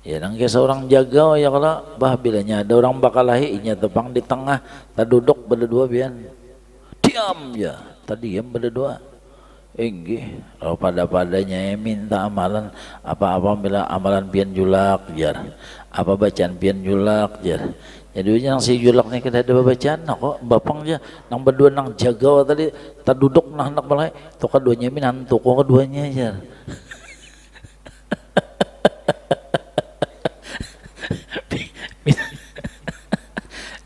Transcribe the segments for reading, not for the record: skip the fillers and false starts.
Ya nang ke seorang jaga ya kalau bah bilanya ada orang bakal lahi inya tepang di tengah tak duduk berdua bian diam ya tadi diam berdua enggih kalau pada-padanya minta amalan apa-apa bila amalan pian julak jar apa bacaan pian julak jar jadi yang si julak nih kita ada bacaan nah kok bapang aja nang berdua nang jaga tadi tak duduk nah hendak balai tuh keduanya min hantu kok keduanya jar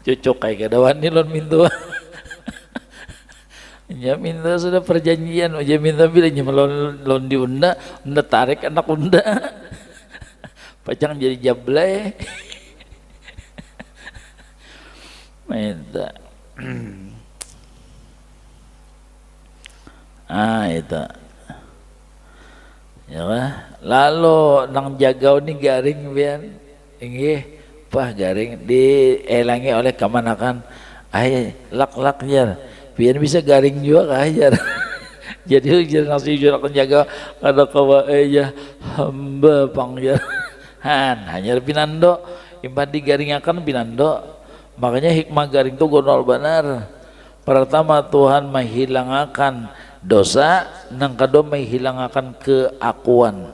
cocok kayak kedawan ini lon minta ya minta sudah perjanjian aja minta bilangnya lon diunda unda tarik anak unda pacang jadi jablay minta itu ya lah lalu nang jagau ni garing bian inggih pah garing dielangi oleh kemanakan ay lak jar biar bisa garing juga kajar jadi ujar nasi jurak jaga ada kawa ya hamba pangjar hanya pinando imbad digaringakan pinando makanya hikmah garing itu gonol benar pertama Tuhan menghilangkan dosa nang kedua menghilangkan keakuan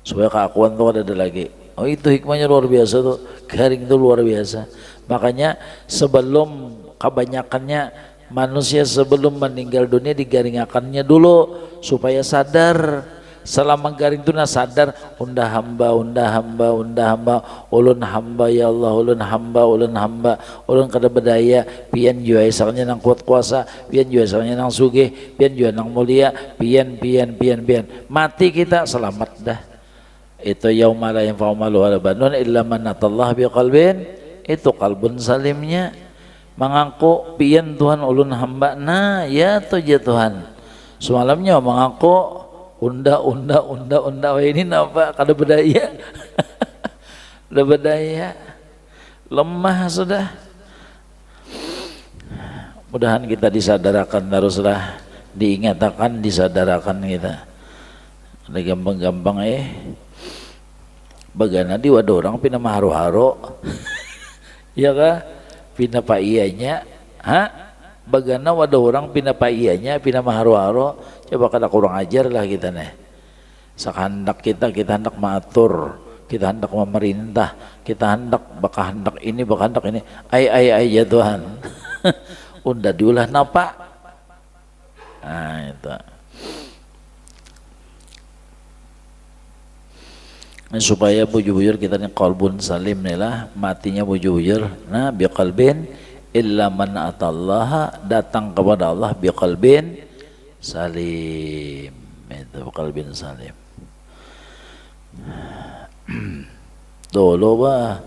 supaya keakuan itu ada lagi. Oh itu hikmahnya luar biasa tuh, garing itu luar biasa. Makanya sebelum kebanyakannya manusia sebelum meninggal dunia digaringakannya dulu supaya sadar. Selama garing itu sadar unda hamba ulun hamba ya Allah ulun hamba ulun kada bedaya pian jua esalnya nang kuat kuasa pian jua esalnya nang sugih pian jua nang mulia pian mati kita selamat dah. Itu yauma la yanfa'u malu wala banun illa man atallaha biqalbin itu kalbun salimnya mengaku pian Tuhan ulun hamba nah ya tuh ya Tuhan semalamnya mengaku unda ini napa kada berdaya udah berdaya lemah sudah mudahan kita disadarakan teruslah diingatkan disadarakan kita ada gampang-gampang bagana di wadah orang pina maharu-haro ya kah pina paiyanya bagana wadah orang pina paiyanya pina maharu-haro coba kada kurang ajar lah kita nih sekandak kita hendak mengatur kita hendak memerintah kita hendak bakal hendak ini ay ya Tuhan unda diulah napa itu supaya bujur kita nih qalbun salim nih lah matinya bujur nah biqalbin illa man atallaha datang kepada Allah biqalbin salim itu qalbin salim dulu bah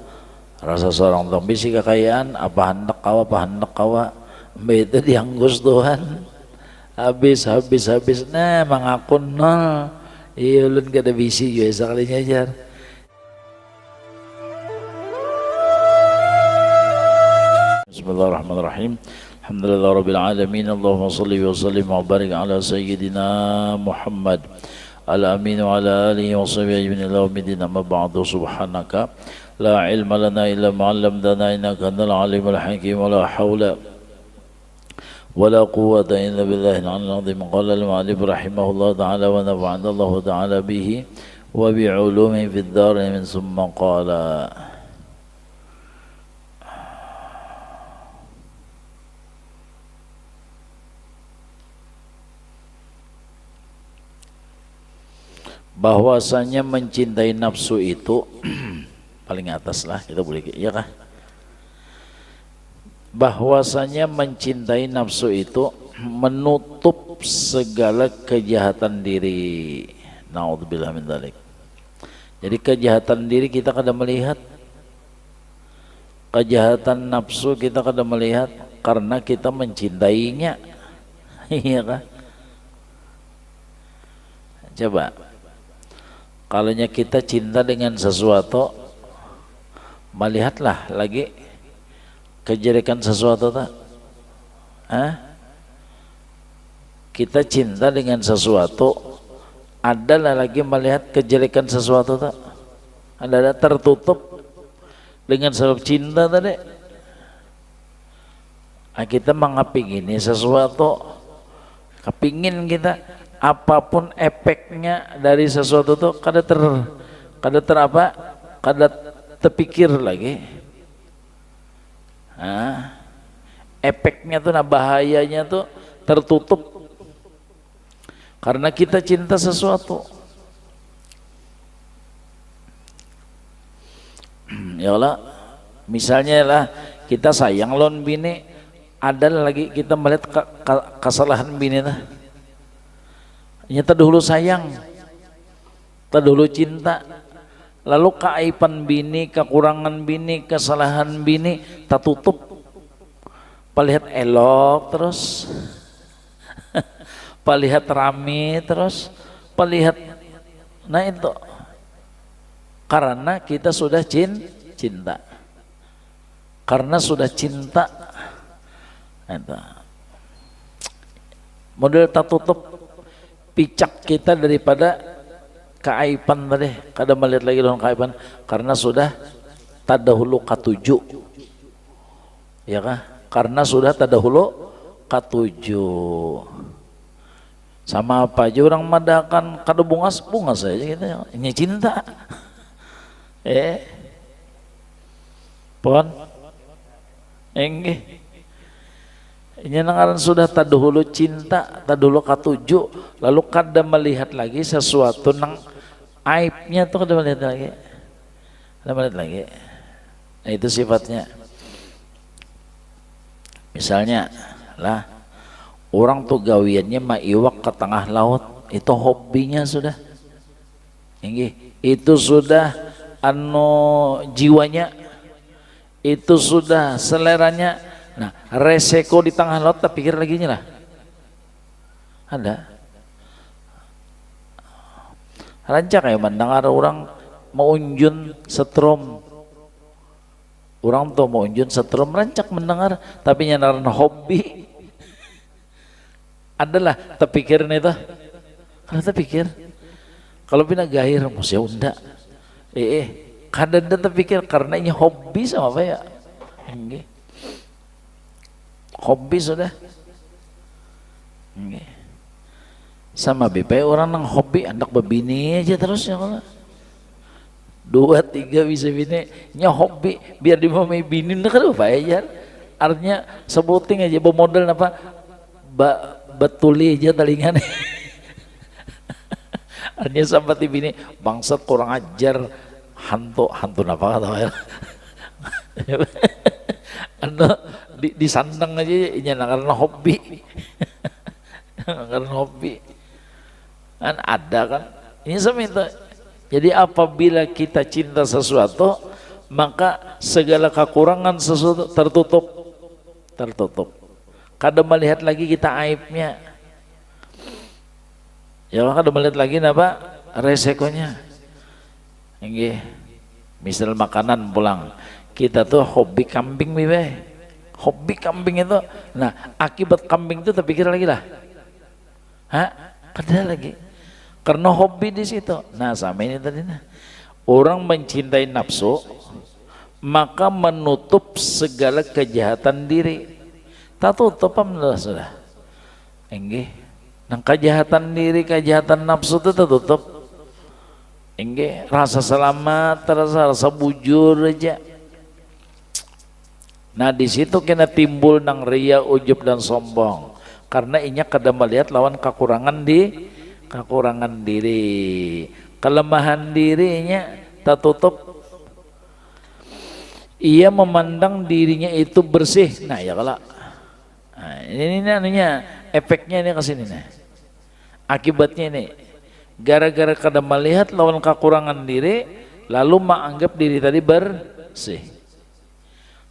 rasa seorang tong bisi kekayaan apa hendak kawa itu dianggus Tuhan habis nah mangakun nol iya ulun kada bisi juga sekalinya ajar Bismillahirrahmanirrahim Alhamdulillah Rabbil Alamin Allahumma salli wa sallim wa barik ala Sayyidina Muhammad al-amin wa ala alihi wa sahbihi ajma'in ila yaumil din amma ba'du subhanaka la ilma lana illa ma 'allamtana innaka antal alimul hakim wa la hawla ولا قوة إلا بالله العلي العظيم قال المؤلف رحمه الله تعالى ونفعنا الله تعالى به وبعلومه في الدارين من ثم قال bahwasanya mencintai nafsu itu paling atas lah kita boleh iya kah bahwasanya mencintai nafsu itu menutup segala kejahatan diri. Naudzubillah min dzalik. Jadi kejahatan diri kita kada melihat, kejahatan nafsu kita kada melihat karena kita mencintainya. Iya kan? Coba kalau kita cinta dengan sesuatu, melihatlah lagi kejelekan sesuatu tak? Kita cinta dengan sesuatu, adalah lagi melihat kejelekan sesuatu tak? ada tertutup dengan sebab cinta tadi. Nah, kita mengapingin sesuatu, kepingin kita apapun efeknya dari sesuatu tuh kada terpikir lagi. Nah, efeknya tuh, nah bahayanya tuh tertutup karena kita cinta sesuatu. Ya Allah, misalnya lah kita sayang lon bini, ada lagi kita melihat kesalahan bini nah. Nyata dahulu sayang, dahulu cinta, lalu keaiban bini, kekurangan bini, kesalahan bini tak tutup. Palihat elok terus, palihat rame terus, palihat, nah itu karena kita sudah cinta, karena sudah cinta, itu model tak tutup picak kita daripada keaiban tadi, kada melihat lagi dalam keaiban karena sudah tadahulu katuju, ya kah? Karena sudah tadahulu katuju. Sama apa aja orang madakan kada bungas saja gitu ya. Ini cinta. Pon enggih. Ini nangaran sudah tadahulu cinta, tadahulu katuju, lalu kada melihat lagi sesuatu nang aibnya tuh kada melihat lagi. Kada melihat lagi. Nah, itu sifatnya. Misalnya lah orang tuh gawiannya maiwak ke tengah laut, itu hobinya sudah. Itu sudah jiwanya, itu sudah seleranya. Nah, reseko di tengah laut tak pikir lagi lah. Ada. Rancak ya mendengar orang mau unjun setrum. Orang tuh mau unjun setrum rancak mendengar, tapi nyandaran hobi. Adalah terpikir nih tuh. Kalau terpikir, kalau bina gahir musya unda. Kadang terpikir karena ini hobi sama apa ya? Hobi sudah. Sama BP orang nang hobi anak bebini aja terus ya kalau. 2, 3 bisa bini, nya hobi biar dimamai bini nak ada apa ya? Artinya sebuting aja bermodal apa? Betuli aja talingan. Artinya sampai bini bangsat kurang ajar, hantu apa kata ya? Anu disandang aja nya karena hobi. Karena hobi. Kan ada kan? Ini seminta. Jadi apabila kita cinta sesuatu, maka segala kekurangan sesuatu tertutup. Kada melihat lagi kita aibnya. Ya kada melihat lagi apa resikonya. Misal makanan pulang, kita tuh hobi kambing bibe. Hobi kambing itu. Nah, akibat kambing itu terpikir lagi lah. Kada lagi. Karena hobi di situ. Nah, sama ini tadi nah. Orang mencintai nafsu, maka menutup segala kejahatan diri. Tak tutup sudah. Nang kejahatan diri, kejahatan nafsu itu tertutup. Rasa selamat, rasa bujur aja. Nah, di situ kena timbul nang ria, ujub dan sombong. Karena inya kada melihat lawan kekurangan diri, kelemahan dirinya tertutup. Ia memandang dirinya itu bersih. Nah ya kalau ini anunya efeknya ini kesini nih. Akibatnya ini gara-gara kada melihat lawan kekurangan diri, lalu menganggap diri tadi bersih.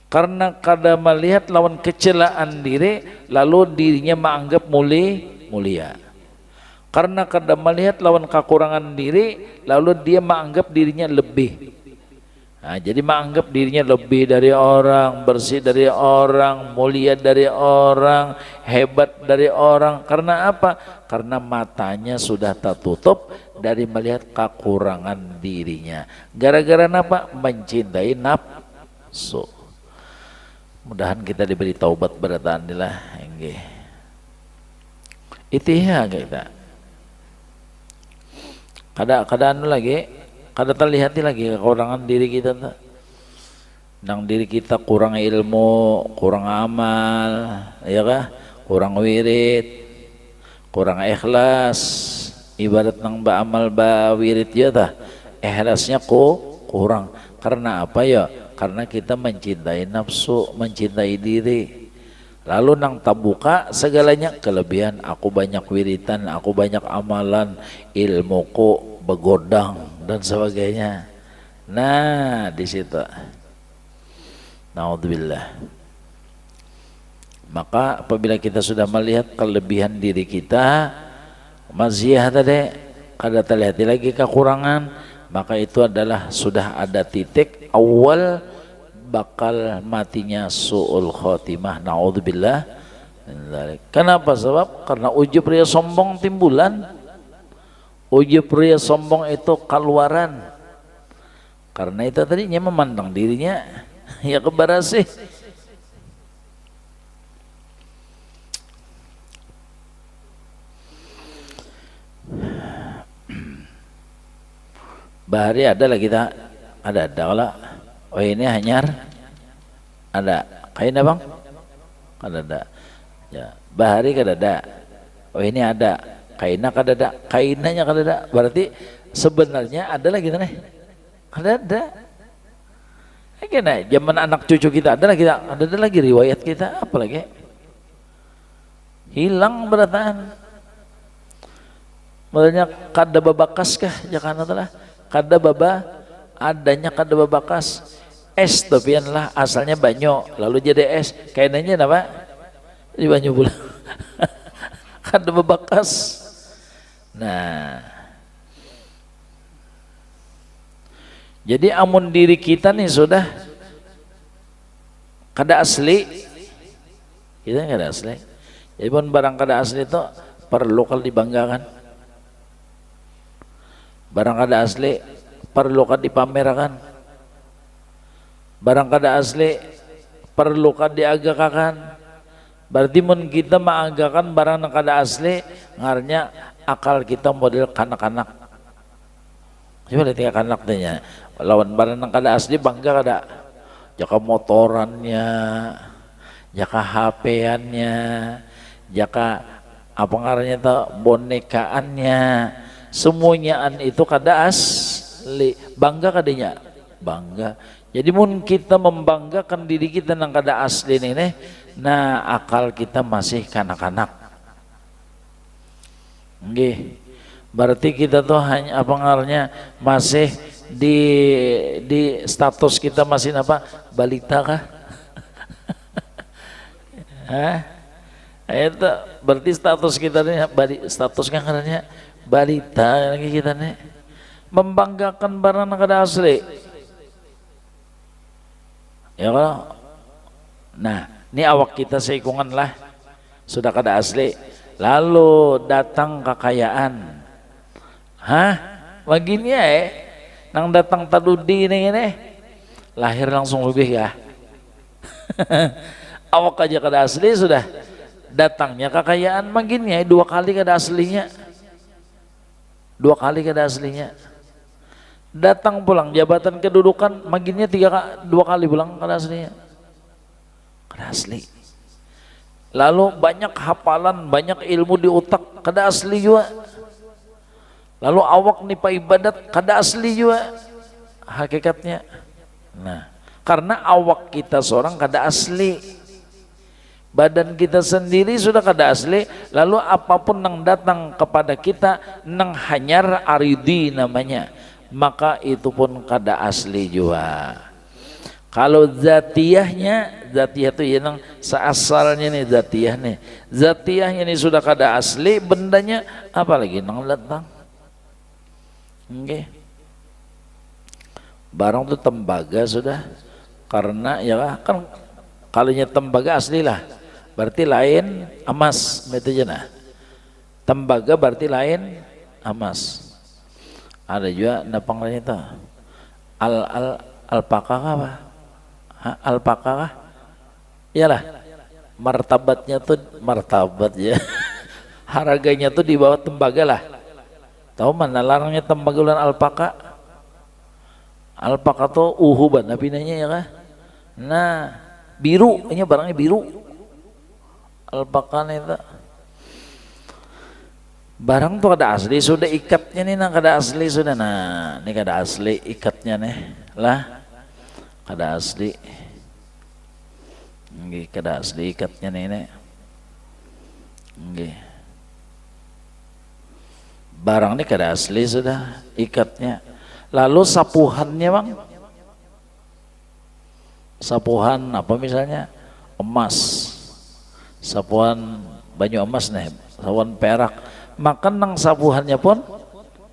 Karena kada melihat lawan kecelaan diri, lalu dirinya menganggap mulia. Karena kada melihat lawan kekurangan diri, lalu dia menganggap dirinya lebih. Nah, jadi menganggap dirinya lebih dari orang, bersih dari orang, mulia dari orang, hebat dari orang. Karena apa? Karena matanya sudah tertutup dari melihat kekurangan dirinya. Gara-gara apa? Mencintai nafsu. Mudahan kita diberi taubat beratanilah. Itihya kita. Kada lagi. Kada terlihati lagi kekurangan diri kita tuh. Nang diri kita kurang ilmu, kurang amal, ya kah? Kurang wirid, kurang ikhlas. Ibarat nang ba amal ba wirid ya tah. Ikhlasnya kurang. Karena apa ya? Karena kita mencintai nafsu, mencintai diri. Lalu nang tabuka segalanya kelebihan. Aku banyak wiritan, aku banyak amalan, ilmuku begodang dan sebagainya. Nah, di situ. Naudzubillah. Maka apabila kita sudah melihat kelebihan diri kita, maziyah tadi, kada terlihat lagi kekurangan, maka itu adalah sudah ada titik awal bakal matinya su'ul khotimah. Naudzubillah. Kenapa? Sebab karena ujub ria sombong timbulan. Ujub ria sombong itu keluaran. Karena itu tadinya memandang dirinya ya kebarasih. Bahari ada lah kita, ada lah. Oh ini hanyar, ada. Kain bang? Ada. Ya, bahari kada ada. Oh ini ada. Kainnya kada ada, kainanya kada ada. Berarti sebenarnya ada lagi nih. Kada ada. Kena zaman anak cucu kita ada lagi riwayat kita apa lagi? Hilang berataan. Maksudnya kada babakas kah jangan adalah kada baba adanya kada babakas. Es tapi lah asalnya banyo lalu jadi es. Kainnya apa? Di banyo pula. Kada babakas. Nah, jadi amun diri kita nih sudah kada asli, kita kada asli. Jadi pun barang kada asli itu perlu kali dibanggakan. Barang kada asli perlu kali dipamerkan. Barang kada asli perlu kali diagakakan. Berarti mun kita mengagakakan barang yang kada asli, ngarnya akal kita model kanak-kanak. Coba lihat ya kanak tanya. Lawan barang yang kada asli bangga kada. Jaka motorannya, jaka HP-annya, jaka apa ngaranya itu bonekaannya, semuanya itu kada asli. Bangga kadanya? Bangga. Jadi mun kita membanggakan diri kita yang kada asli nih, nah akal kita masih kanak-kanak. Nggih. Berarti kita tuh hanya apa ngaranya masih di status kita masih apa? Balita kah? Hah? Itu berarti status kita nih statusnya karena balita lagi kita nih. Membanggakan barang yang kada asli. Ya kalau nah, ini awak kita seikungan lah sudah kada asli. Lalu datang kekayaan. Hah? Begini ya? Nang datang tadudi ini lahir langsung lebih ya. Awak aja kada asli sudah datangnya kekayaan begini ya, 2 kali kada aslinya. 2 kali kada aslinya. Datang pulang jabatan kedudukan maginya 2 kali pulang kada aslinya. Kada asli. Lalu banyak hafalan, banyak ilmu di otak, kada asli juga. Lalu awak nipa ibadat, kada asli juga hakikatnya. Nah, karena awak kita seorang kada asli, badan kita sendiri sudah kada asli. Lalu apapun yang datang kepada kita nang hanyar aridi namanya, maka itu pun kada asli juga. Kalau zatiyahnya, zatiyah itu yang seasalnya nih zatiyah nih. Zatiyahnya ini sudah kada asli, bendanya apalagi nang datang. Okay. barang tuh tembaga sudah, karena ya kan kalinya tembaga asli lah, berarti lain emas itu aja nah. Tembaga berarti lain emas. Ada juga napang lain itu alpaka apa? Alpaka kah? Iyalah, martabatnya tuh martabat ya. Harganya tuh di bawah tembaga lah. Tahu mana larangnya tembaga ulan alpaka? Alpaka tuh uhuban tapi nanya ya kah? Nah, biru, ini barangnya biru. Alpaka itu barang tuh kada asli sudah ikatnya nih, nah kada asli sudah, nah ini kada asli ikatnya nih lah, kada asli nggih, kada asli ikatnya nih nggih, barang ini kada asli sudah ikatnya. Lalu sapuhannya bang, sapuhan apa misalnya emas, sapuhan banyu emas nih, sapuhan perak, maka nang sapuhannya pun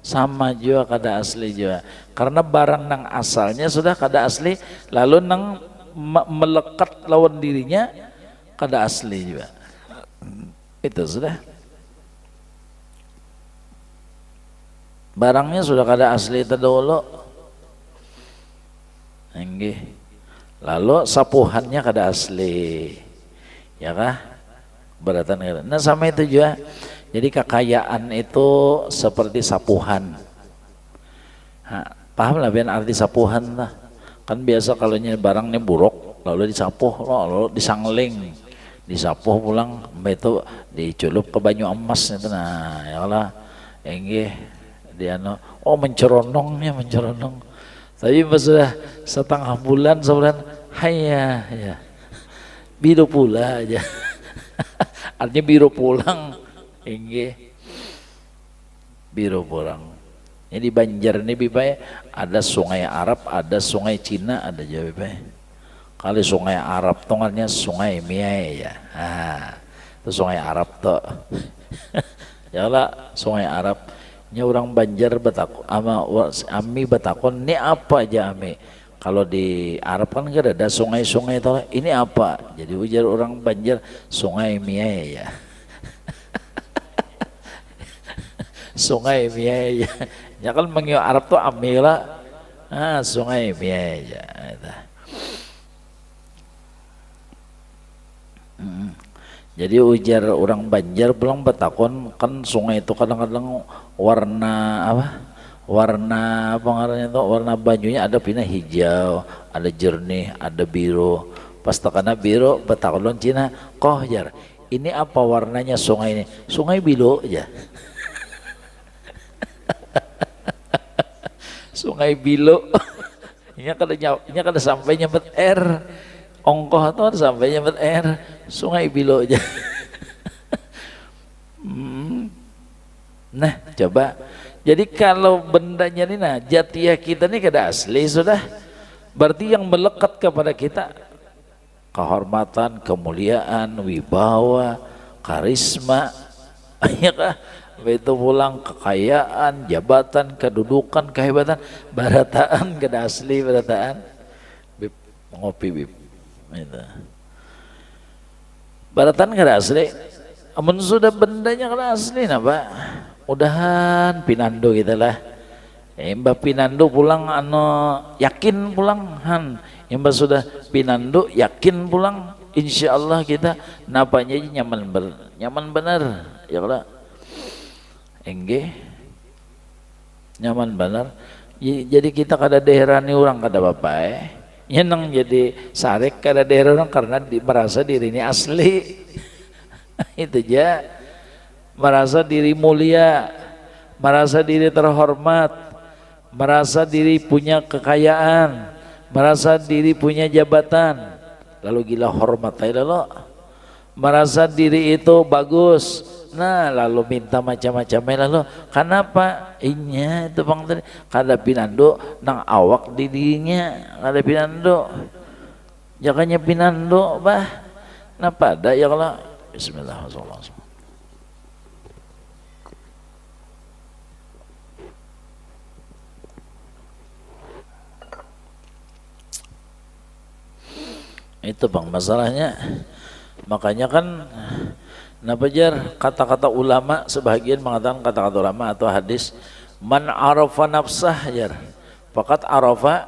sama juga kada asli juga, karena barang nang asalnya sudah kada asli, lalu nang melekat lawan dirinya kada asli juga, itu sudah barangnya sudah kada asli terdahulu nggih. Lalu sapuhannya kada asli ya kah, beratan. Nah sama itu juga. Jadi kekayaan itu seperti sapuhan. Nah, paham lah biar arti sapuhan lah. Kan biasa kalau barang ini buruk, lalu disapuh, lalu disangling, disapuh pulang, itu diculup ke banyu emas itu. Nah, ya lah, enggih dia oh menceronongnya menceronong. Tapi pas sudah setengah bulan, sebulan, hayya ya, biru pula aja. Artinya biru pulang. Enggih, biru pulang. Ini di Banjar ini bipai ada sungai Arab, ada sungai Cina, ada juga bipai. Kali sungai Arab tongannya sungai Miai ya. Ah, itu sungai Arab tuh. Ya lah sungai Arab. Nya orang Banjar betakon ama ami betakon ini apa aja ami. Kalau di Arab kan gak ada sungai-sungai itu. Ini apa? Jadi ujar orang Banjar sungai Miai ya. Sungai Miai ya kan mengiu Arab tuh amila sungai Miai ya itu. Jadi ujar orang Banjar pulang betakon kan sungai itu kadang-kadang warna apa, warna apa ngarannya itu, warna banyunya ada pina hijau, ada jernih, ada biru. Pas tekana biru betakon Cina koh jar ini apa warnanya sungai ini, sungai biru aja. Sungai Bilo, ini kada sampai nyebut R, ongkoh atau sampai nyebut R, Sungai Bilo aja. Nah coba, jadi kalau bendanya ini, nah jatiah kita ini kada asli sudah, berarti yang melekat kepada kita kehormatan, kemuliaan, wibawa, karisma, ya kah? Itu pulang kekayaan, jabatan, kedudukan, kehebatan, barataan kada asli, barataan bib ngopi bib itu barataan kada asli. Amun sudah bendanya kada asli napa mudahan pinando kita lah. Mbak pinando pulang yakin pulang han, mbak sudah pinando yakin pulang, insya Allah kita napanya nyaman benar ya kalau enggih nyaman benar. Jadi kita kada daerah orang kada bapak nyenang jadi sarek kada daerah orang karena merasa diri ini asli. Itu aja, merasa diri mulia, merasa diri terhormat, merasa diri punya kekayaan, merasa diri punya jabatan, lalu gila hormat aja lo, merasa diri itu bagus. Nah lalu minta macam-macamnya lalu kenapa inya itu bang tadi kada pinando nang awak dirinya kada pinando jakanya pinando bah napa ada ya kalau bismillahirrahmanirrahim. Itu bang masalahnya. Makanya kan kenapa jar kata-kata ulama, sebagian mengatakan kata-kata ulama atau hadis, man arafa nafsah jar faqad arafa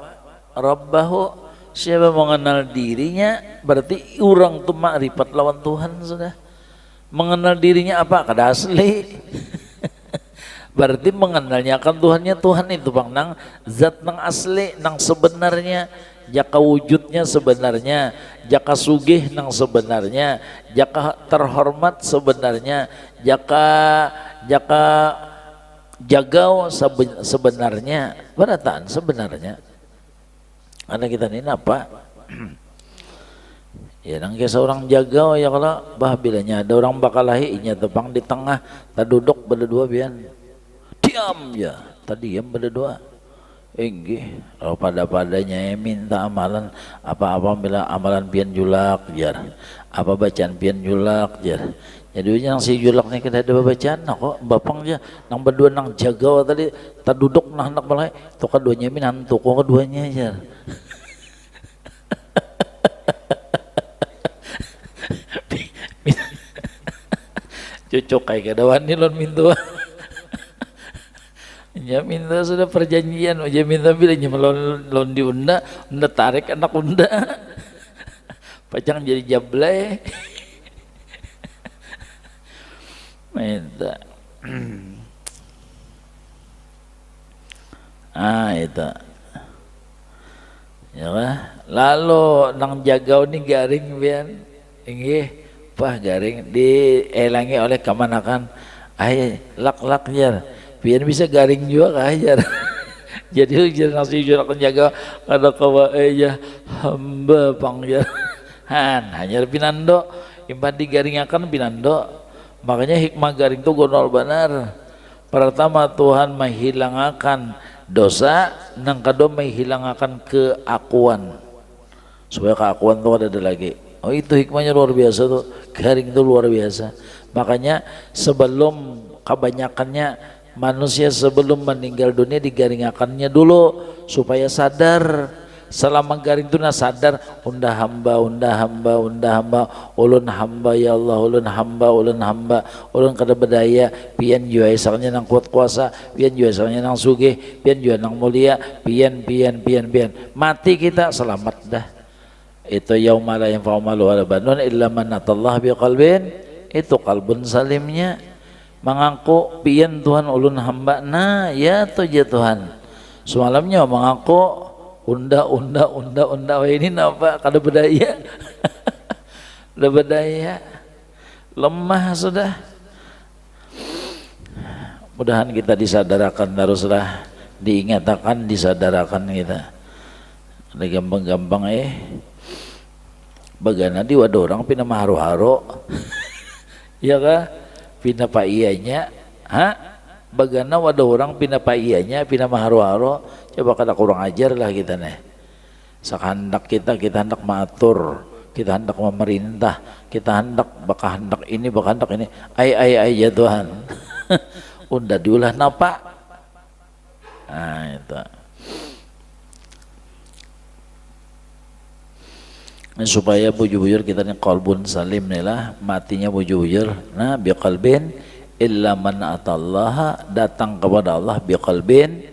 rabbahu. Siapa mengenal dirinya berarti orang tuh makrifat lawan Tuhan sudah. Mengenal dirinya apa? Kada asli. Berarti mengenalnya akan Tuhannya, Tuhan itu bang nang zat nang asli nang sebenarnya, jaka wujudnya sebenarnya, jaka sugih nang sebenarnya, jaka terhormat sebenarnya, jaka jagau sebenarnya, berataan sebenarnya. Karena kita ini apa? Ya nang kisah orang jagau ya kalau bah bilanya ada orang bakalahi inya tepang di tengah, tak duduk berdua bian. Diam ya, tadi diam berdua. Enggih, kalau pada-padanya minta amalan apa-apa bila amalan pian julak jar. Apa bacaan pian julak jar. Jadi yang si julak nih kita ada bacaan kok bapang aja nang berdua nang jagau tadi tak duduk nah hendak balai to keduanya min hantu kok keduanya jar. Cocok kayak kedawan nih lon minta. Ya minta sudah perjanjian, aja minta bilangnya lon diunda, unda tarik anak unda, pacang jadi jablay, minta, itu, ya lah. Lalu nang jagau nih garing bian, inggih, pah garing dielangi oleh kemanakan, lak jar. Biar bisa garing juga kajar. Jadi ujar nasi jurak penjaga ada kawa ya hamba pangjar. Hanya pinando impan digaringakan pinando. Makanya hikmah garing itu gonol benar. Pertama Tuhan menghilangkan dosa, nang kedua menghilangkan keakuan. Supaya keakuan itu ada lagi. Oh itu hikmahnya luar biasa tuh. Garing itu luar biasa. Makanya sebelum kebanyakannya manusia sebelum meninggal dunia digaringakannya dulu supaya sadar. Selama garing itu sadar unda hamba ulun hamba ya Allah ulun hamba ulun kada bedaya pian jua esalnya nang kuat kuasa pian jua esalnya nang sugih pian jua nang mulia pian mati kita selamat dah. Itu yauma la yanfa'u malu wala banun illa man atallaha biqalbin, itu kalbun salimnya mengaku pian Tuhan ulun hamba nah ya tuh ya Tuhan semalamnya mengaku unda ini napa kada berdaya kada berdaya lemah sudah. Mudahan kita disadarakan haruslah diingatakan disadarakan kita ada gampang-gampang bagana di wadah orang pina maharu-haru ya kah pina paiyanya, bagana wadah orang pina paiyanya, pina maharu-haru, coba kada kurang ajar lah kita nih. Sekehendak kita hendak mengatur, kita hendak memerintah, kita hendak bakal hendak ini, ay ya Tuhan. Unda diulah napa? Nah itu. Supaya bujur-bujur kita ini qalbun salim nih lah, matinya bujur-bujur nah biqalbin illa man atallaha, datang kepada Allah biqalbin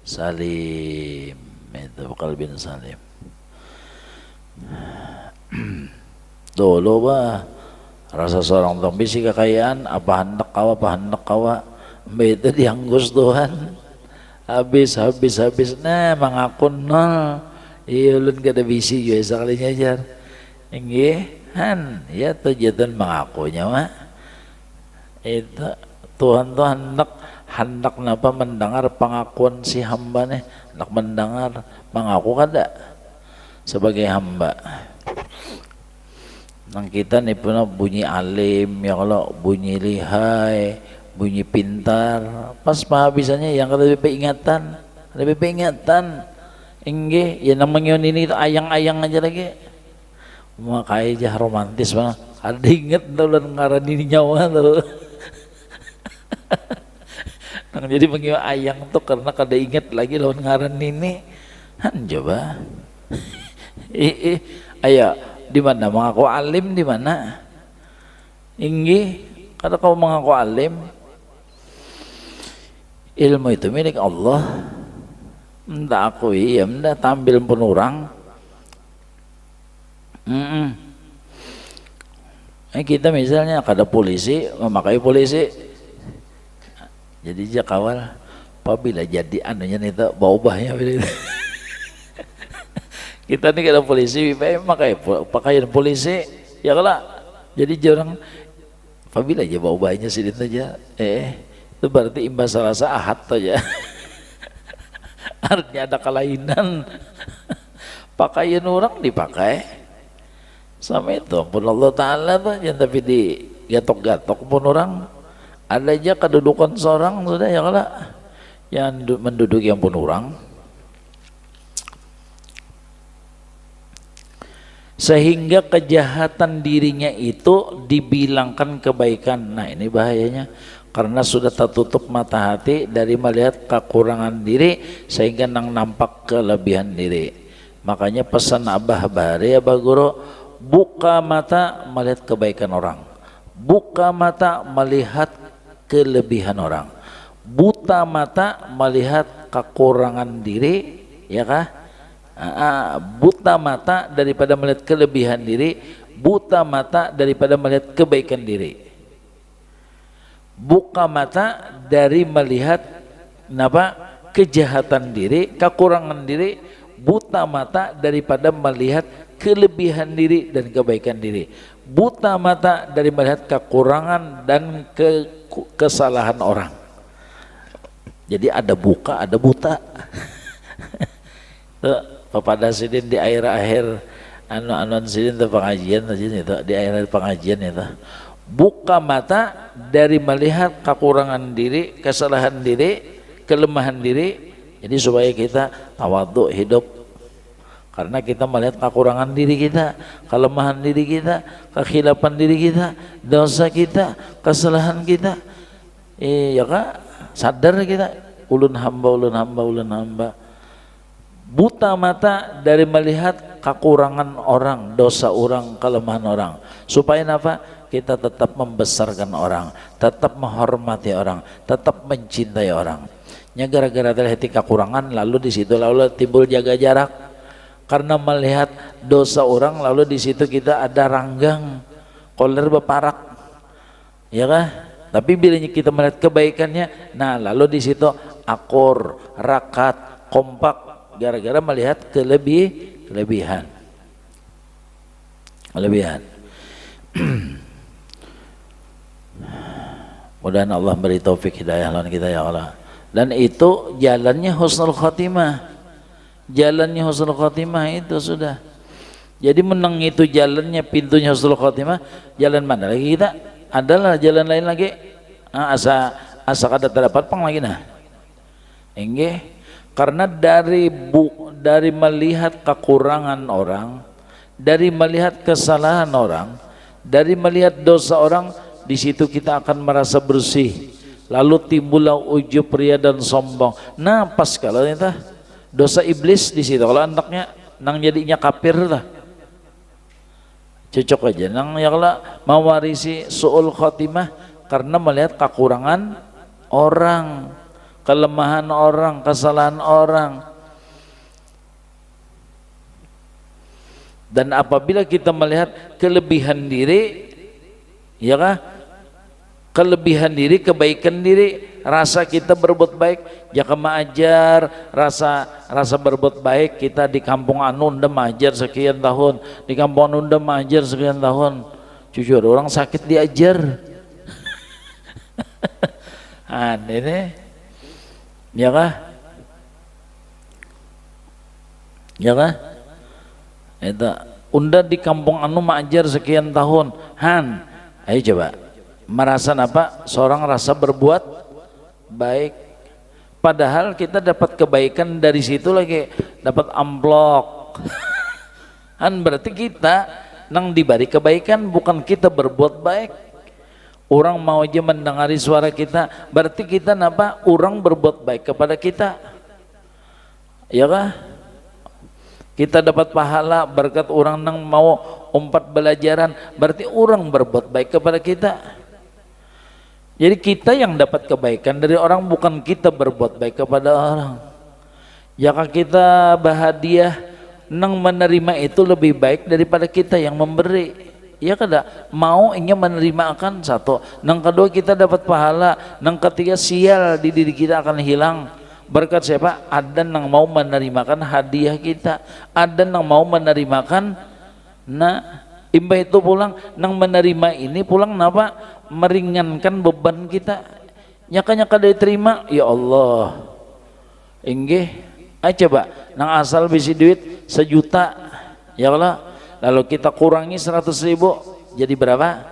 salim, itu biqalbin salim. Dulu bah rasa seorang tong bisi kekayaan apa hendak kawa itu dianggus Tuhan habis nah mangakun nol. Iya ulun kada bisi juga sekalinya jar. Enggih, ya tujuan mengakunya mah. Itu Tuhan tuh hendak napa mendengar pengakuan si hamba nih, hendak mendengar mengaku kada sebagai hamba. Nang kita nih pernah bunyi alim ya kalau bunyi lihai, bunyi pintar, pas penghabisannya yang lebih ingatan. Enggih, ya namanya ini ayang-ayang aja lagi. Makanya aja romantis banget. Ada inget tuh ngaran ini nyawa tuh. Nah, jadi panggil ayang tuh karena kada inget lagi lawan ngaran ini. Coba. Ayah di mana mengaku alim di mana? Inggih, kalau kau mengaku alim, ilmu itu milik Allah. Entah akui, ya entah tampil pun orang. Kita misalnya ada polisi, memakai polisi, jadi dia kawal. Apabila jadi anunya itu bau-baunya kita nih kada polisi, pakai pakaian polisi, ya kalau jadi jarang. Apabila aja bau-baunya sedikit aja, itu berarti imbas rasa ahad aja. Artinya ada kelainan. Pakaian orang dipakai sama itu pun Allah Ta'ala yang tapi digatok-gatok pun orang. Ada aja kedudukan seorang sudah ya kalau yang menduduki yang pun orang, sehingga kejahatan dirinya itu dibilangkan kebaikan. Nah ini bahayanya, karena sudah tertutup mata hati dari melihat kekurangan diri sehingga nampak kelebihan diri. Makanya pesan Abah Bahari, Abah Guru, buka mata melihat kebaikan orang, buka mata melihat kelebihan orang, buta mata melihat kekurangan diri, ya kah? Buta mata daripada melihat kelebihan diri, buta mata daripada melihat kebaikan diri, buka mata dari melihat kejahatan diri, kekurangan diri, buta mata daripada melihat kelebihan diri dan kebaikan diri, buta mata dari melihat kekurangan dan kesalahan orang. Jadi ada buka, ada buta. Pada sidin di akhir-akhir anu sidin itu pengajian itu, di akhir pengajian itu, buka mata dari melihat kekurangan diri, kesalahan diri, kelemahan diri. Jadi supaya kita tawadhu hidup, karena kita melihat kekurangan diri kita, kelemahan diri kita, kekhilapan diri kita, dosa kita, kesalahan kita. Ya kak, sadar kita, ulun hamba. Buta mata dari melihat kekurangan orang, dosa orang, kelemahan orang, supaya apa? Kita tetap membesarkan orang, tetap menghormati orang, tetap mencintai orang. Ya gara-gara terlihat kekurangan, lalu di situ lalu timbul jaga jarak, karena melihat dosa orang, lalu di situ kita ada ranggang, koler beparak, ya kan? Tapi bila kita melihat kebaikannya, nah lalu di situ akur, rakat, kompak, gara-gara melihat kelebihan. Mudah-mudahan Allah beri taufik hidayah lawan kita ya Allah. Dan itu jalannya husnul khotimah. Jalannya husnul khotimah itu sudah. Jadi menang itu jalannya, pintunya husnul khotimah. Jalan mana lagi kita? Adalah jalan lain lagi. Asa kada terdapat pang lagi nah. Enggak. Karena dari melihat kekurangan orang, dari melihat kesalahan orang, dari melihat dosa orang, di situ kita akan merasa bersih. Lalu timbullah ujub, ria dan sombong. Nah pas kalau itu dosa iblis di situ, kalau anaknya nang jadinya kafir lah, cocok aja nang ya kalau mewarisi su'ul khotimah karena melihat kekurangan orang, kelemahan orang, kesalahan orang. Dan apabila kita melihat kelebihan diri, ya kah? Kelebihan diri, kebaikan diri, rasa kita berbuat baik, jaka mengajar, rasa berbuat baik kita di kampung anu undem ajar sekian tahun, di kampung anu undem ajar sekian tahun, jujur orang sakit diajar. Ini ya kah? Ya kah? Itu unda di kampung anu mengajar sekian tahun. Ayo coba merasa apa? Seorang rasa berbuat baik, padahal kita dapat kebaikan dari situ lagi, dapat amplok. Berarti kita nang diberi kebaikan, bukan kita berbuat baik. Orang mau aja mendengari suara kita, berarti kita orang berbuat baik kepada kita, ya kah? Kita dapat pahala berkat orang nang mau umpat belajaran, berarti orang berbuat baik kepada kita. Jadi kita yang dapat kebaikan dari orang, bukan kita berbuat baik kepada orang. Jika kita bahagia nang menerima itu lebih baik daripada kita yang memberi. Ya kada mau ingin menerima akan satu, nang kedua kita dapat pahala, nang ketiga sial di diri kita akan hilang. Berkat siapa? Ada nang mau menerimakan hadiah kita, ada nang mau menerimakan. Nah imbah itu pulang nang menerima ini pulang napa meringankan beban kita. Nyaka diterima, ya Allah inggih. Coba nang asal bisi duit 1 juta, ya Allah, lalu kita kurangi 100.000 jadi berapa?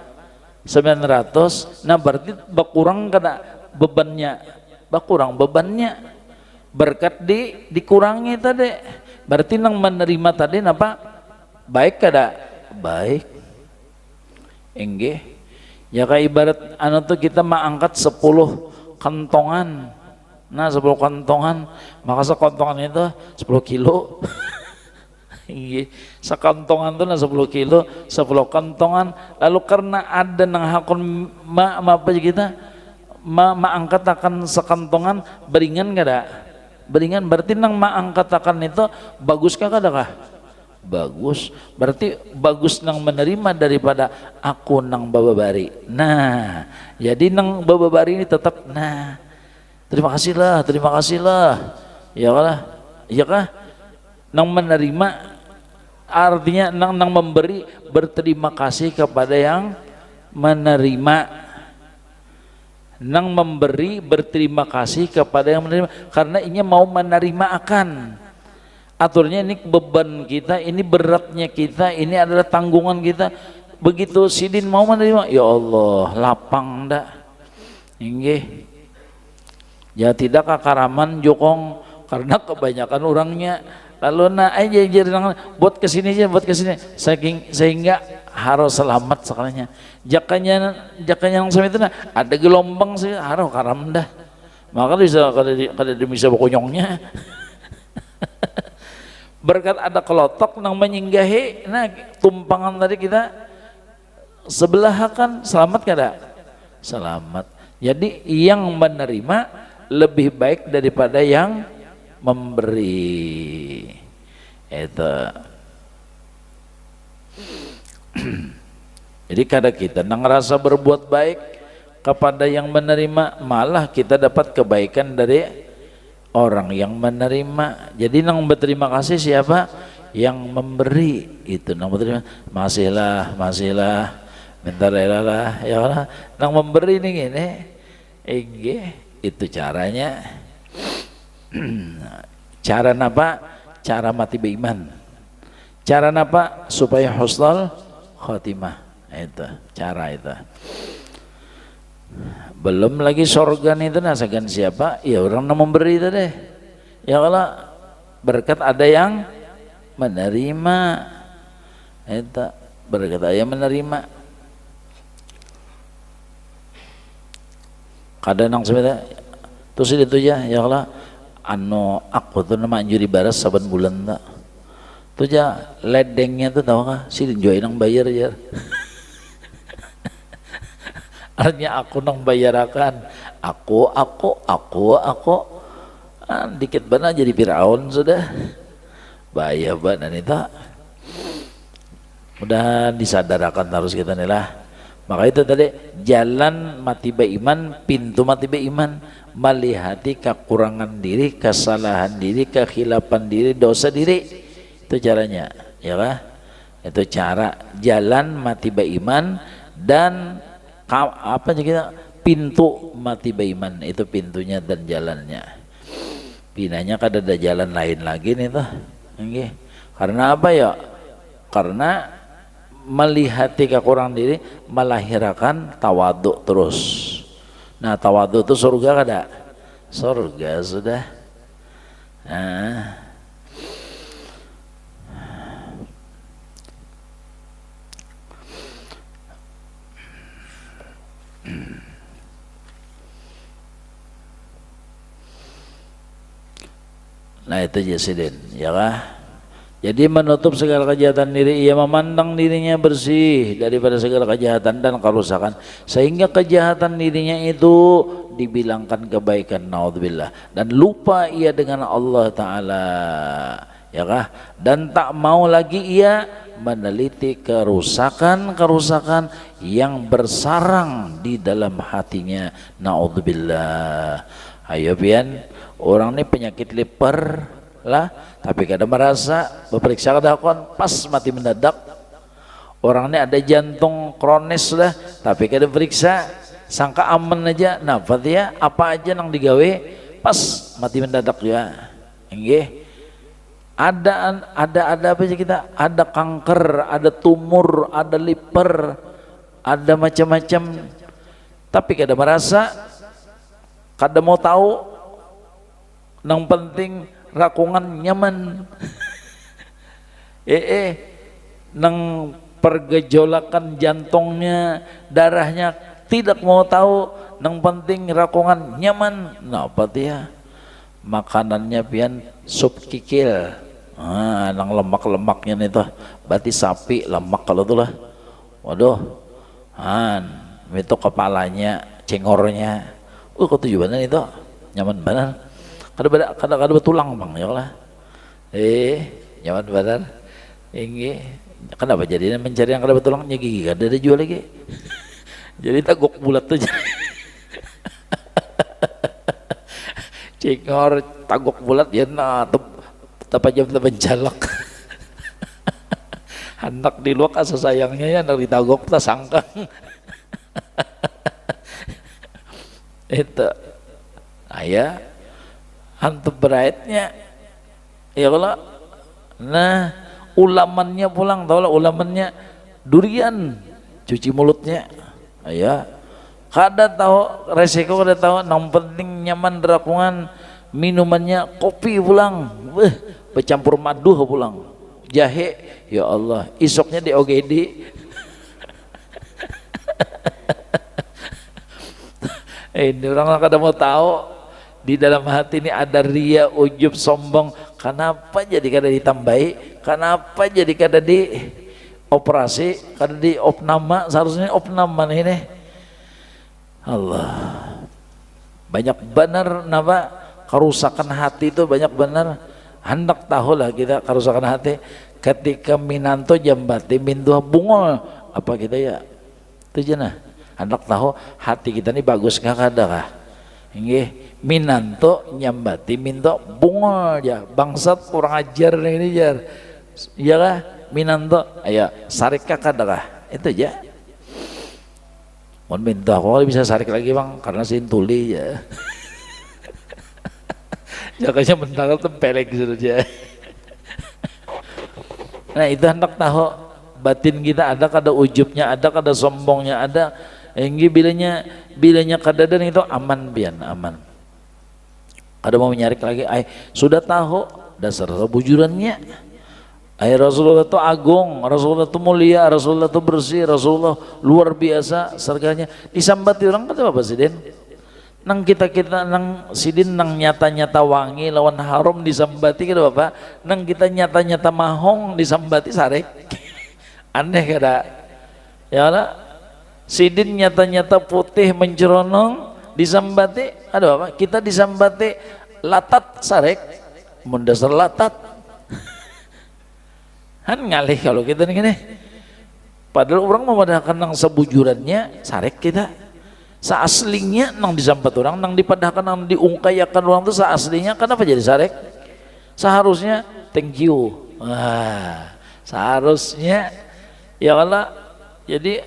900. Nah berarti berkurang kada bebannya, berkurang bebannya berkat dikurangi tadi. Berarti nang menerima tadi napa baik kada? Baik inggih. Ya kayak ibarat anu tuh kita mengangkat 10 kantongan. Nah 10 kantongan, maka sekantongan itu 10 kilo. Inggih, sekantongan itu 10 kilo, 10 kantongan. Lalu karena ada nang hakun apa kita mengangkat akan sekantongan beringan kada? Beringan, berarti nang mengangkat akan itu bagus kah kada kah? Bagus, berarti bagus nang menerima daripada aku nang bababari. Nah jadi nang bababari ini tetap nah terima kasihlah, ya kah? Ya kah? Nang menerima artinya nang memberi berterima kasih kepada yang menerima. Nang memberi berterima kasih kepada yang menerima, karena ini mau menerima akan aturnya. Ini beban kita, ini beratnya kita, ini adalah tanggungan kita. Begitu sidin mau menerima, ya Allah lapang dah inggih. Ya tidak kakaraman jokong karena kebanyakan orangnya. Lalu nah aja jadi buat kesini aja, buat kesini sehingga harus selamat sekalinya. Jakanya yang sama itu nah ada gelombang sih harus karam dah. Maka bisa kada bisa bokonyongnya. Berkat ada kelotok nang menyinggahi, nah tumpangan tadi kita sebelah kan selamat kada? Selamat. Jadi yang menerima lebih baik daripada yang memberi. Itu. Jadi kada kita nang rasa berbuat baik kepada yang menerima, malah kita dapat kebaikan dari orang yang menerima. Jadi nang berterima kasih siapa? Yang memberi. Itu nang berterima masihlah minta lah ya Allah. Nang memberi nih gini itu caranya. Cara napa? Cara mati beriman. Cara napa? Supaya husnul khotimah. Itu cara itu. Belum lagi sorga itu nasakan siapa? Ya orang yang memberi itu deh. Ya Allah berkat ada yang menerima. Itu berkat ada yang menerima. Kadang nang sebenarnya terus itu ya Allah aku tuh nama anjuri baras saban bulan tak tuh ya ledengnya tuh tahu kah si joy nang bayar ya. Artinya aku nang bayarakan aku dikit banget jadi Firaun sudah bahaya banget itu. Mudah disadarkan harus kita nih lah. Maka itu tadi jalan mati beriman, pintu mati beriman, melihati kekurangan diri, kesalahan diri, kekhilapan diri, dosa diri. Itu caranya, ya lah. Itu cara jalan mati beriman dan apa kita pintu mati beriman, itu pintunya dan jalannya. Pinanya kada ada jalan lain lagi nih tuh. Okay. Karena apa ya? Karena melihati kekurangan diri melahirkan tawaduk terus. Nah tawaduk itu surga kada? Surga sudah. Nah itu jasidin ya kah? Jadi menutup segala kejahatan diri, ia memandang dirinya bersih daripada segala kejahatan dan kerusakan, sehingga kejahatan dirinya itu dibilangkan kebaikan, naudzubillah, dan lupa ia dengan Allah Ta'ala, ya kah? Dan tak mau lagi ia meneliti kerusakan-kerusakan yang bersarang di dalam hatinya, naudzubillah. Ayo pian, orang ini penyakit liver lah, tapi kada merasa beperiksa kada kon pas mati mendadak. Orang ini ada jantung kronis lah, tapi kada periksa, sangka aman aja. Nah ya apa aja nang digawe pas mati mendadak ya. Nggih. Ada apa aja kita? Ada kanker, ada tumor, ada liver, ada macam-macam. Tapi kada merasa, kada mau tahu. Nang penting rakungan nyaman. Nang pergejolakan jantungnya, darahnya tidak mau tahu, nang penting rakungan nyaman. Nah apa dia? Makanannya pian sup kikil. Nang lemak-lemaknya itu berarti sapi lemak kalau tuh lah. Waduh. Itu kepalanya, cengornya. Kok tujuannya itu nyaman banget. Kada tulang bang ya lah. Nyaman badan. Ini kenapa jadinya mencari yang kada tulangnya gigi kada ada jual lagi. Jadi tagok bulat tuh. Cengor tagok bulat ya tapajam jalak. Anak di luar asa sayangnya ya anak ditagok tak sangkang. Itu ayah hantu beratnya ya kalau nah ulamannya pulang tahu lah, ulamannya durian cuci mulutnya ya kada tahu resiko, kada tahu yang penting nyaman derakungan. Minumannya kopi pulang bercampur madu pulang, jahe ya Allah, isoknya di OGD. Ini orang kada mau tahu di dalam hati ini ada ria, ujub, sombong. Kenapa jadi kada ditambahi? Kenapa jadi kada di operasi, kada di opnama? Seharusnya opnama ini. Allah, banyak benar napa kerusakan hati itu, banyak benar. Hendak tahu lah kita kerusakan hati ketika minanto jambati minduh bungol apa kita ya itu jana. Hendak tahu hati kita ini bagus kah kada kah? Nggih, minanto nyambati minto bungol ya, bangsat kurang ajar ini jar. Iya kah? Minanto ayo sarik kah kada kah? Itu aja. Mohon minta kok bisa sarik lagi bang karena sintuli ya. Jakanya mental tempelek saja. Nah itu hendak tahu batin kita ada kada ujubnya, ada kada sombongnya, ada. Enggi bilanya kada dan itu aman bian aman. Ada mau menyarik lagi, sudah tahu dasar kebujurannya. Rasulullah itu agung, Rasulullah itu mulia, Rasulullah itu bersih, Rasulullah luar biasa surganya. Disambati orang kata apa sih Den? Nang kita nang sidin nang nyata-nyata wangi lawan harum disambati kada apa? Nang kita nyata-nyata mahong disambati sarek. Aneh kada? Ya lah. Sidin nyata-nyata putih menceronong disambati ada apa? Kita disambati latat sarek. Mun dasar latat. Han ngalih kalau kita nih. Padahal orang memadahkan nang sebujurannya sarek kita. Seaslinya nang disambat orang, nang dipadahkan, nang diungkayakan orang itu seaslinya kenapa jadi sarek? Seharusnya thank you. Seharusnya ya Allah. Jadi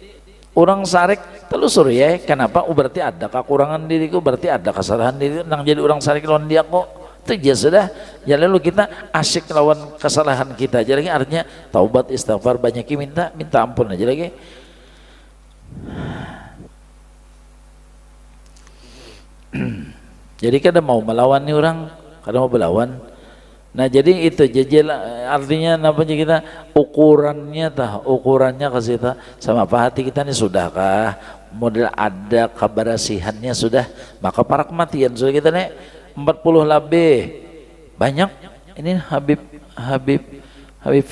orang sarek telusur ya, kenapa? Berarti ada kekurangan diriku, berarti ada kesalahan diri. Nang jadi orang sarek lawan dia kok itu aja sudah. Ya lalu kita asyik lawan kesalahan kita aja lagi, artinya taubat istighfar banyak minta ampun aja lagi. Jadi kada mau melawan nih orang, kada mau melawan. Nah jadi itu jajal artinya apa aja kita ukurannya ke situ sama apa hati kita nih sudahkah model ada kebersihannya sudah, maka para kematian sudah kita nih 40 lebih banyak ini Habib Habib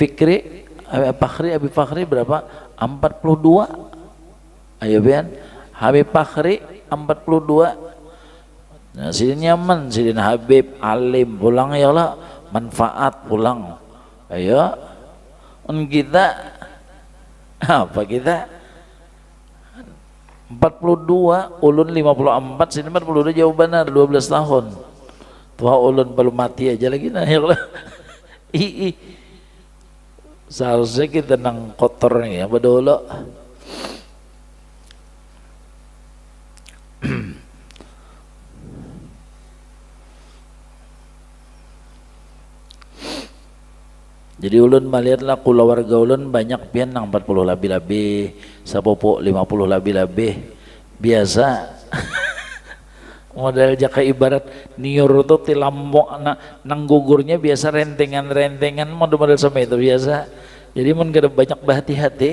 Fakhri berapa? 42. Ayo Bian, Habib Fakhri 42. Nah, sidin nyaman, sidin Habib alim pulang ya Allah, manfaat pulang. Ayo, kita apa kita 42, ulun 54, sidin 42 jauh benar 12 tahun. Tua ulun belum mati aja lagi nah ya Allah. Seharusnya kita nang kotor nih ya bedolo. Jadi ulun melihatlah keluarga ulun banyak pian nang 40 labi-labi, sapopo 50 labi-labi. Biasa. Model jaka ibarat niur tuh tilambok nang gugurnya biasa rentengan-rentengan model-model sama itu biasa. Jadi mun kada banyak berhati-hati.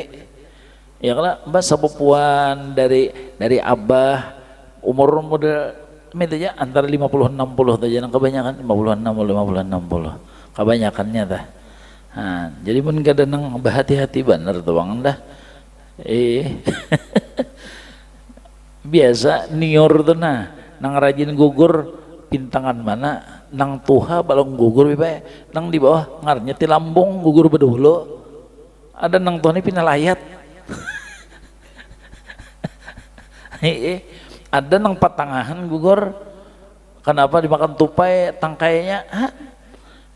Ya kalau mbak sapopuan dari abah umur model itu ya antara 50 60 saja nang kebanyakan 50 60 kebanyakannya dah. Nah, jadi pun kada nang berhati-hati bener tuh bang dah. Biasa nior tuh nang rajin gugur pintangan mana nang tuha balong gugur bipa nang di bawah ngarnya ti lambung gugur bedulu ada nang tuha ni pinalayat. Ada nang patangahan gugur kenapa dimakan tupai tangkainya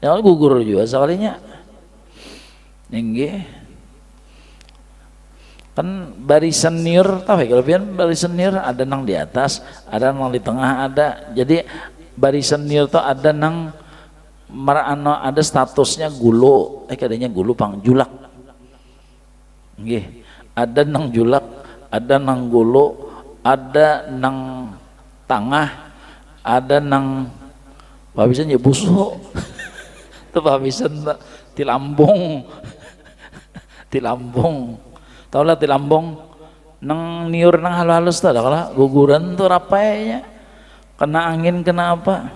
yang gugur juga sekalinya. Nggih. Kan barisan niur tahu ya kalau pian barisan niur ada nang di atas, ada nang di tengah ada. Jadi barisan niur tuh ada nang marano ada statusnya gulo. Kadanya gulo pang julak. Nggih. Ada nang julak, ada nang gulo, ada nang tengah, ada nang pabisan ya busuk. Tuh pabisan tilambung. Tilambung tau lah tilambung nang niur nang halus-halus tuh kalau guguran tuh rapainya kena angin kena apa.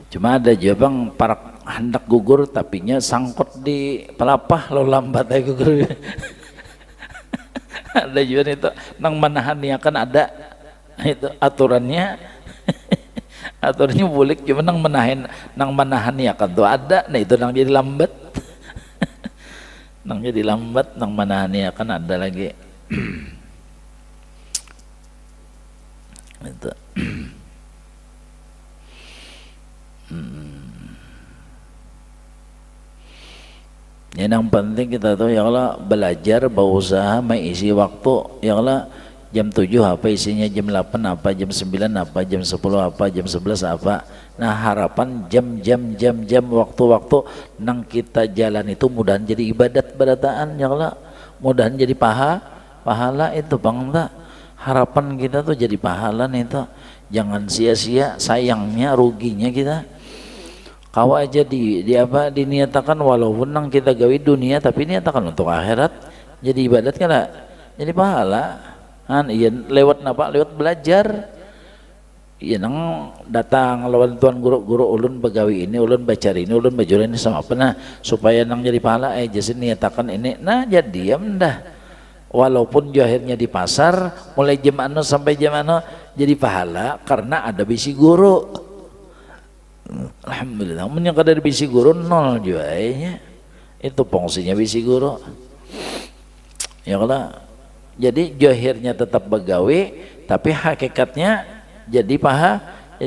Cuma ada juga bang para hendak gugur tapinya sangkut di pelapah lo lambat aja gugur. Ada juga itu nang menahan ya kan ada itu aturannya. Aturannya boleh cuma nang menahan ya kan tuh ada. Nah itu nang jadi lambat. Nang jadi lambat nang menahan ya kan ada lagi. Itu. Yang penting kita tuh ya Allah belajar berusaha mengisi waktu ya Allah. Jam 7 apa isinya, jam 8 apa, jam 9 apa, jam 10 apa, jam 11 apa. Nah harapan jam waktu-waktu nang kita jalan itu mudahan jadi ibadat-ibadataan ya Allah, mudahan jadi pahala itu bang tak. Harapan kita tuh jadi pahala nih tuh, jangan sia-sia, sayangnya ruginya kita. Kau aja diniatakan walaupun nang kita gawe dunia tapi niatakan untuk akhirat jadi ibadat kan jadi pahala. Iya lewat napa? Lewat belajar. Iya nang datang lawan tuan guru ulun begawi ini, ulun baca ini, ulun bajur ini sama apa nah supaya nang jadi pahala jadi niatakan ini. Nah jadi ya dah. Walaupun akhirnya di pasar mulai jam anu sampai jam anu jadi pahala karena ada bisi guru. Alhamdulillah. Mun yang kada ada bisi guru nol juga itu fungsinya bisi guru. Ya kalau jadi johirnya tetap begawe tapi hakikatnya jadi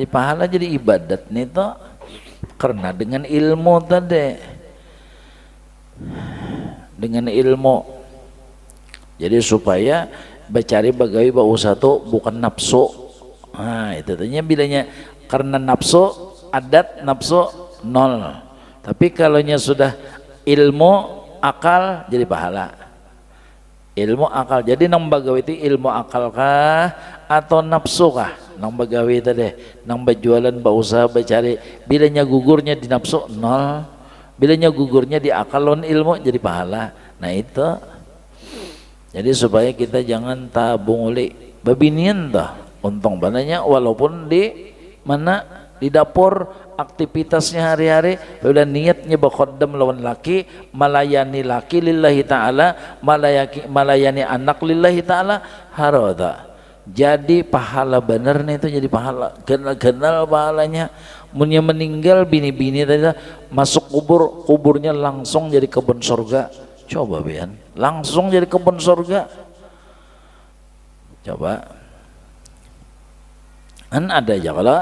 pahala jadi ibadat nih toh karena dengan ilmu tadi dengan ilmu jadi supaya bercari begawe berusaha tuh bukan nafsu. Nah itu tanya bilanya karena nafsu adat nafsu nol tapi kalaunya sudah ilmu akal jadi pahala. Ilmu akal jadi nang bagawi itu ilmu akal kah atau nafsu kah nang bagawi tadi nang berjualan berusaha bercari bilanya gugurnya di nafsu nol bilanya gugurnya di akal lawan ilmu jadi pahala. Nah itu jadi supaya kita jangan tabung uli babinian dah untung bananya walaupun di mana di dapur aktivitasnya hari-hari udah niatnya bakhodam lawan laki, melayani laki lillahi ta'ala, melayani anak lillahi ta'ala, haroda jadi pahala bener nih, itu jadi pahala kenal pahalanya. Munya meninggal bini-bini tadi masuk kuburnya langsung jadi kebun surga. Coba Bian, langsung jadi kebun surga. Coba kan ada aja kalau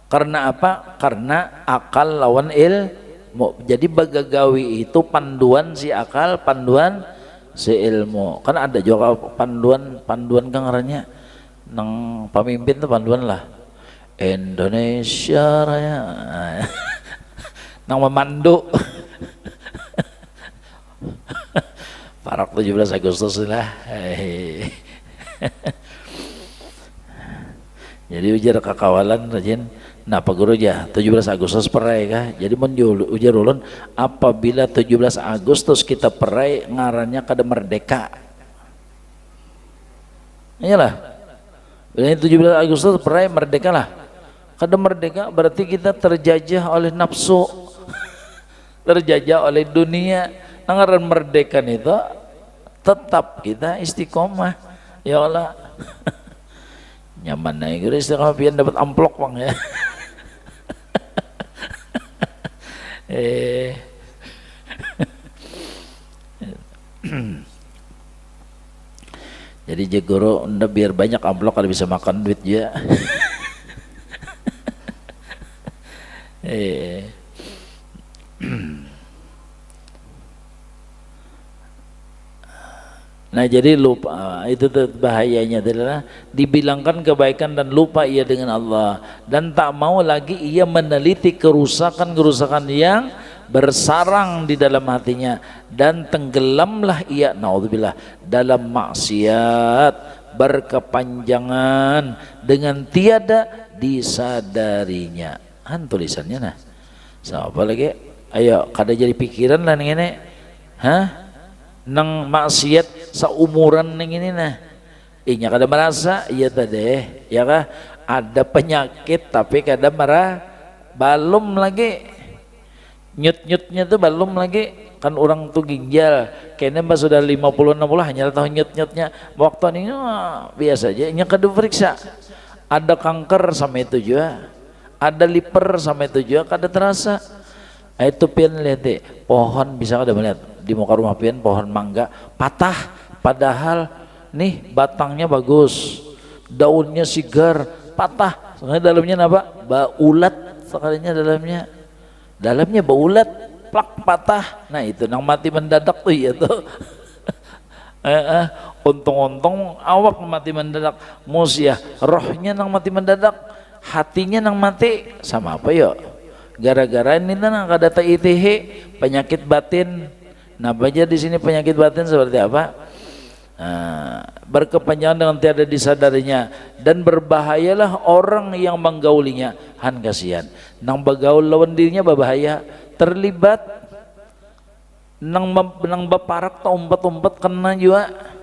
karena apa? Karena akal lawan ilmu. Jadi bagagawi itu panduan si akal, panduan si ilmu. Kan ada juga panduan kan ngarannya nang pemimpin tuh panduan lah. Indonesia Raya. Nang memandu. Parak 17 Agustus lah. Jadi ujar kakawalan rajin. Nah Pak Guru ya 17 Agustus perai kah? Jadi ujar ulun apabila 17 Agustus kita perai ngarannya kada merdeka. Iyalah. Bila 17 Agustus perai merdeka lah. Kada merdeka berarti kita terjajah oleh nafsu. Terjajah oleh dunia. Ngaran merdeka itu tetap kita istiqomah. Ya Allah. Nyaman nih gue istiqomah pian dapat amplop bang ya. Jadi jegoro unda biar banyak amplop kalau bisa makan duit ya. Nah jadi lupa itu bahayanya adalah dibilangkan kebaikan dan lupa ia dengan Allah dan tak mau lagi ia meneliti kerusakan yang bersarang di dalam hatinya dan tenggelamlah ia naudzubillah dalam maksiat berkepanjangan dengan tiada disadarinya. Han tulisannya nah. Siapa lagi? Ayo kada jadi pikiran lah ini. Hah? Nang maksiat seumuran neng ini nah inya kada merasa iya tadi ya kah ada penyakit tapi kada marah belum lagi nyut-nyutnya tuh belum lagi kan orang tuh ginjal kayaknya mbak sudah 50-60 hanya tahu nyut-nyutnya waktu ini biasa aja inya kada periksa ada kanker sama itu juga ada liver sama itu juga kada terasa. Itu pian lihat deh pohon bisa kada melihat di muka rumah pian pohon mangga patah padahal nih batangnya bagus daunnya sigar patah soalnya dalamnya apa baulat sekalinya dalamnya baulat plak patah. Nah itu nang mati mendadak tuh ya tuh. Untung-untung awak mati mendadak musyah rohnya nang mati mendadak hatinya nang mati sama apa yuk gara-gara ini nang kada ITH penyakit batin. Nah baca di sini penyakit batin seperti apa? Berkepanjangan dengan tiada disadarinya dan berbahayalah orang yang menggaulinya. Han kasihan nang begaul lawan dirinya berbahaya terlibat nang baparak ta umpat kena juga.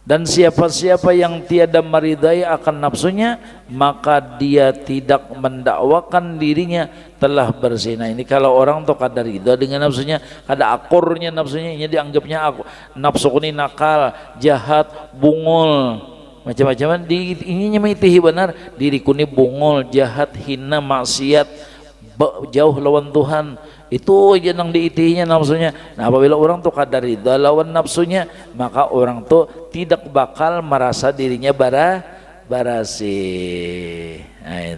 Dan siapa-siapa yang tiada meridai akan nafsunya maka dia tidak mendakwakan dirinya telah berzina. Ini kalau orang tuh kada ridha dengan nafsunya, kada akurnya nafsunya, ini dianggapnya aku nafsu ini nakal, jahat, bungul, macam-macam. Ini nyemitihi benar diriku ini bungul, jahat, hina, maksiat, jauh lawan Tuhan. Itu aja yang diitihinya nafsunya. Nah apabila orang tuh kadar ridha lawan nafsunya maka orang tuh tidak bakal merasa dirinya barasi. Nah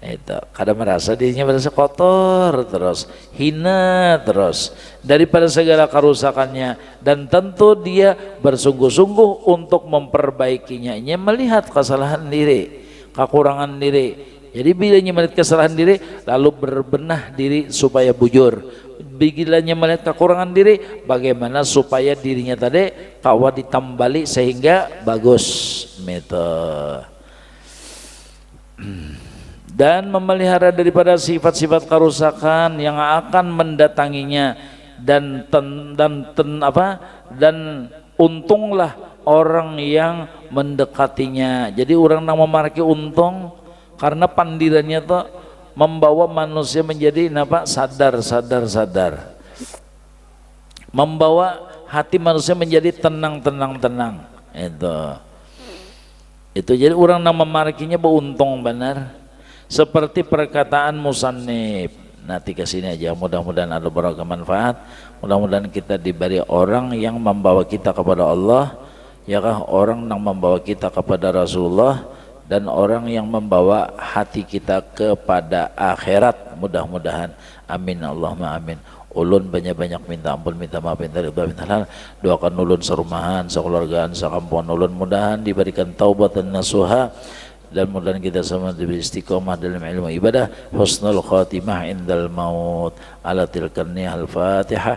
itu kadang merasa dirinya merasa kotor terus, hina terus daripada segala kerusakannya dan tentu dia bersungguh-sungguh untuk memperbaikinya. Ia melihat kesalahan diri, kekurangan diri. Jadi bila melihat kesalahan diri lalu berbenah diri supaya bujur. Bila melihat kekurangan diri bagaimana supaya dirinya tadi kawa ditambali sehingga bagus dan memelihara daripada sifat-sifat kerusakan yang akan mendatanginya dan untunglah orang yang mendekatinya. Jadi orang yang memiliki untung karena pandirannya tuh membawa manusia menjadi apa? Sadar, membawa hati manusia menjadi tenang. Itu jadi orang yang memarikinya beruntung benar, seperti perkataan musannif. Nanti ke sini aja, mudah-mudahan ada beberapa manfaat, mudah-mudahan kita diberi orang yang membawa kita kepada Allah, ya kah, orang yang membawa kita kepada Rasulullah, dan orang yang membawa hati kita kepada akhirat, mudah-mudahan. Amin Allahumma amin. Ulun banyak-banyak minta ampun, minta maaf, minta ridha, minta halal. Doakan ulun serumahan, sekeluargaan, sekampungan ulun, mudahan diberikan taubat dan nasuha, dan mudah-mudahan kita semua diberi istiqomah dalam ilmu ibadah, husnul khatimah indal maut. Ala tilkan al-Fatihah.